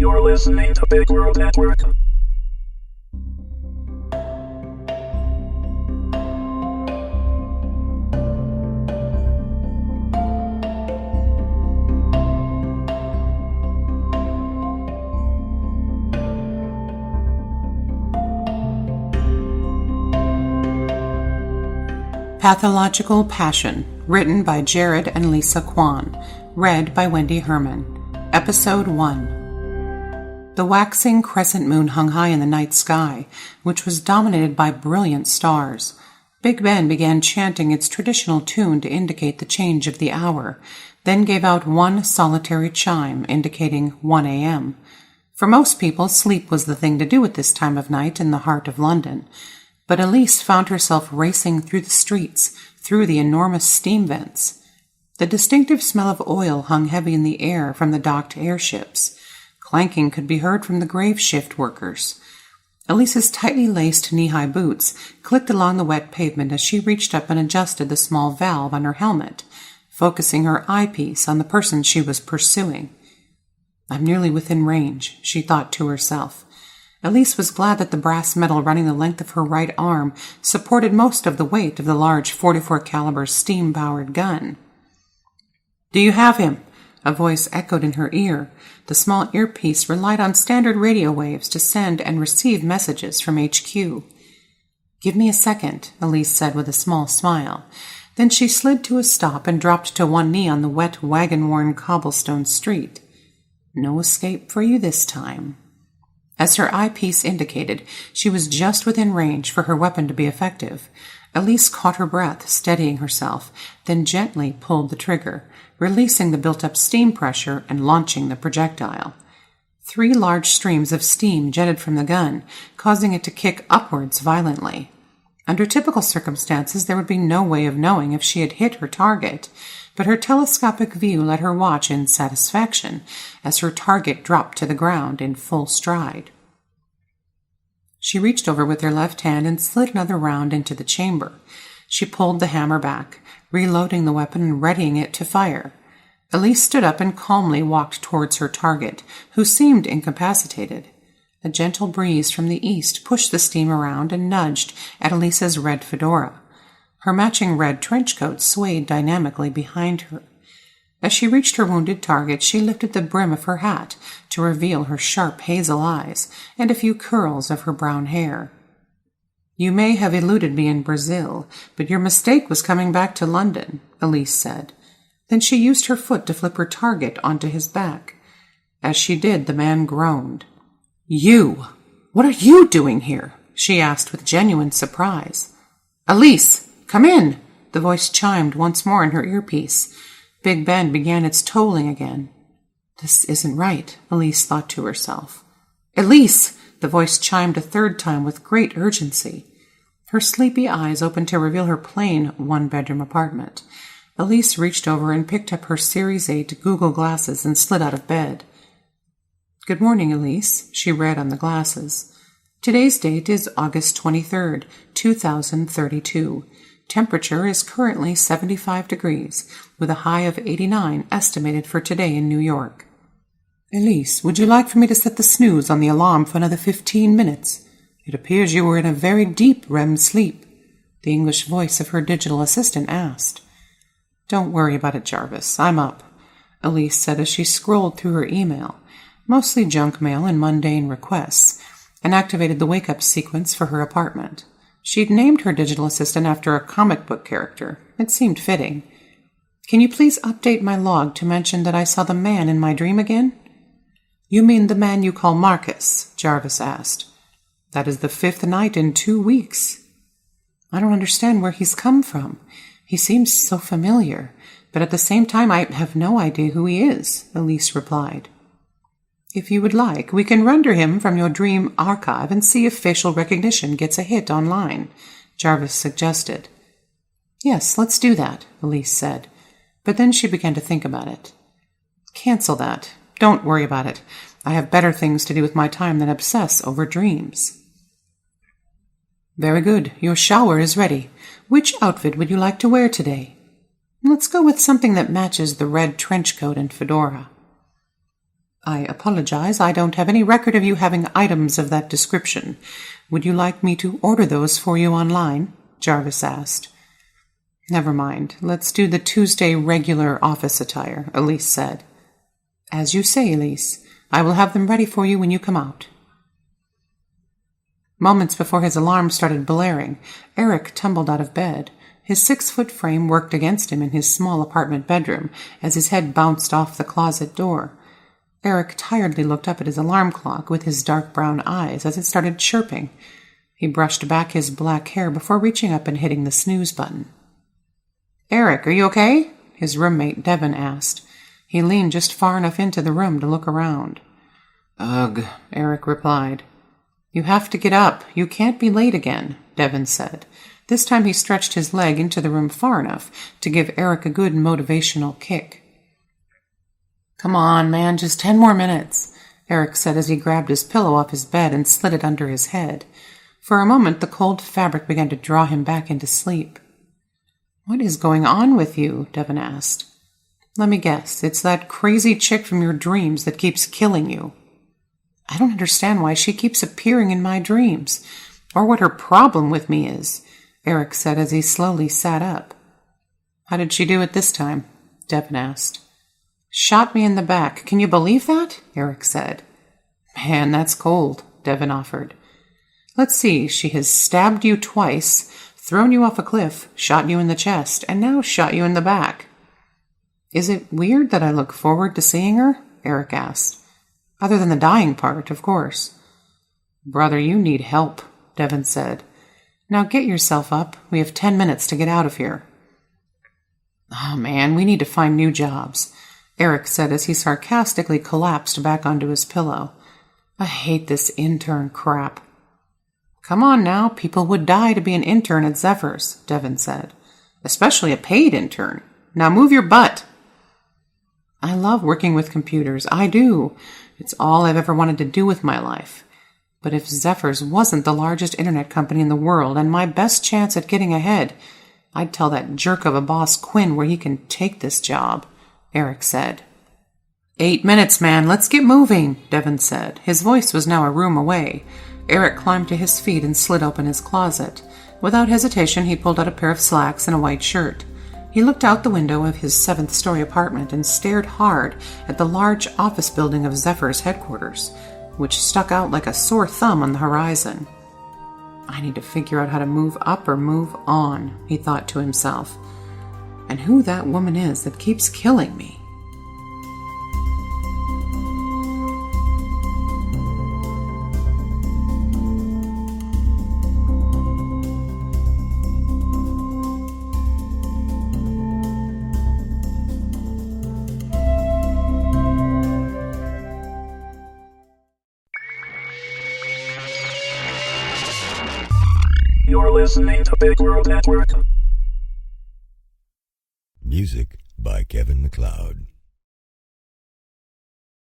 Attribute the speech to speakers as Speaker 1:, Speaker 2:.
Speaker 1: You're listening to Big World Network.
Speaker 2: Pathological Passion, written by Jared and Lisa Kwan, read by Wendy Herman. Episode 1. The waxing crescent moon hung high in the night sky, which was dominated by brilliant stars. Big Ben began chanting its traditional tune to indicate the change of the hour, then gave out one solitary chime indicating 1 a.m. For most people, sleep was the thing to do at this time of night in the heart of London. But Elise found herself racing through the streets, through the enormous steam vents. The distinctive smell of oil hung heavy in the air from the docked airships. Clanking could be heard from the grave shift workers. Elise's tightly laced knee-high boots clicked along the wet pavement as she reached up and adjusted the small valve on her helmet, focusing her eyepiece on the person she was pursuing. "I'm nearly within range," she thought to herself. Elise was glad that the brass metal running the length of her right arm supported most of the weight of the large 44 caliber steam-powered gun. "Do you have him?" A voice echoed in her ear. The small earpiece relied on standard radio waves to send and receive messages from HQ. "Give me a second," Elise said with a small smile. Then she slid to a stop and dropped to one knee on the wet, wagon-worn cobblestone street. "No escape for you this time." As her eyepiece indicated, she was just within range for her weapon to be effective. Elise caught her breath, steadying herself, then gently pulled the trigger, releasing the built-up steam pressure and launching the projectile. 3 large streams of steam jetted from the gun, causing it to kick upwards violently. Under typical circumstances, there would be no way of knowing if she had hit her target, but her telescopic view let her watch in satisfaction as her target dropped to the ground in full stride. She reached over with her left hand and slid another round into the chamber. She pulled the hammer back, reloading the weapon and readying it to fire. Elise stood up and calmly walked towards her target, who seemed incapacitated. A gentle breeze from the east pushed the steam around and nudged at Elise's red fedora. Her matching red trench coat swayed dynamically behind her. As she reached her wounded target, she lifted the brim of her hat to reveal her sharp hazel eyes and a few curls of her brown hair. "You may have eluded me in Brazil, but your mistake was coming back to London," Elise said. Then she used her foot to flip her target onto his back. As she did, the man groaned. "You! What are you doing here?" she asked with genuine surprise. "Elise! Come in!" the voice chimed once more in her earpiece. Big Ben began its tolling again. "This isn't right," Elise thought to herself. "Elise!" the voice chimed a third time with great urgency. Her sleepy eyes opened to reveal her plain one-bedroom apartment. Elise reached over and picked up her Series 8 Google glasses and slid out of bed. "Good morning, Elise," she read on the glasses. "Today's date is August 23rd, 2032. Temperature is currently 75 degrees, with a high of 89 estimated for today in New York." "Elise, would you like for me to set the snooze on the alarm for another 15 minutes? It appears you were in a very deep REM sleep," the English voice of her digital assistant asked. "Don't worry about it, Jarvis. I'm up," Elise said as she scrolled through her email, mostly junk mail and mundane requests, and activated the wake-up sequence for her apartment. She'd named her digital assistant after a comic book character. It seemed fitting. "Can you please update my log to mention that I saw the man in my dream again?" "You mean the man you call Marcus?" Jarvis asked. "That is the 5th night in 2 weeks." "I don't understand where he's come from. He seems so familiar, but at the same time I have no idea who he is," Elise replied. "If you would like, we can render him from your dream archive and see if facial recognition gets a hit online," Jarvis suggested. "Yes, let's do that," Elise said, but then she began to think about it. "Cancel that. Don't worry about it. I have better things to do with my time than obsess over dreams." "Very good. Your shower is ready. Which outfit would you like to wear today?" "Let's go with something that matches the red trench coat and fedora." I apologize. I don't have any record of you having items of that description. Would you like me to order those for you online? Jarvis asked. Never mind. Let's do the Tuesday regular office attire, Elise said. As you say, Elise. I will have them ready for you when you come out. Moments before his alarm started blaring, Eric tumbled out of bed. His 6-foot frame worked against him in his small apartment bedroom as his head bounced off the closet door. Eric tiredly looked up at his alarm clock with his dark brown eyes as it started chirping. He brushed back his black hair before reaching up and hitting the snooze button. Eric, are you okay? His roommate Devin asked. He leaned just far enough into the room to look around. Ugh, Eric replied. You have to get up. You can't be late again, Devin said. This time he stretched his leg into the room far enough to give Eric a good motivational kick. Come on, man, just 10 more minutes, Eric said as he grabbed his pillow off his bed and slid it under his head. For a moment, the cold fabric began to draw him back into sleep. What is going on with you? Devin asked. Let me guess, it's that crazy chick from your dreams that keeps killing you. I don't understand why she keeps appearing in my dreams, or what her problem with me is, Eric said as he slowly sat up. How did she do it this time? Devin asked. Shot me in the back. Can you believe that? Eric said. Man, that's cold, Devin offered. Let's see, she has stabbed you twice, thrown you off a cliff, shot you in the chest, and now shot you in the back. Is it weird that I look forward to seeing her? Eric asked. Other than the dying part, of course. Brother, you need help, Devin said. Now get yourself up. We have 10 minutes to get out of here. Oh, man, we need to find new jobs, Eric said as he sarcastically collapsed back onto his pillow. I hate this intern crap. Come on now, people would die to be an intern at Zephyrs, Devin said. Especially a paid intern. Now move your butt. I love working with computers. I do. It's all I've ever wanted to do with my life. But if Zephyrs wasn't the largest internet company in the world and my best chance at getting ahead, I'd tell that jerk of a boss Quinn where he can take this job, Eric said. 8 minutes, man. Let's get moving, Devin said. His voice was now a room away. Eric climbed to his feet and slid open his closet. Without hesitation, he pulled out a pair of slacks and a white shirt. He looked out the window of his 7th-story apartment and stared hard at the large office building of Zephyr's headquarters, which stuck out like a sore thumb on the horizon. I need to figure out how to move up or move on, he thought to himself. And who that woman is that keeps killing me.
Speaker 1: You're listening to Big World Network.
Speaker 3: Music by Kevin MacLeod.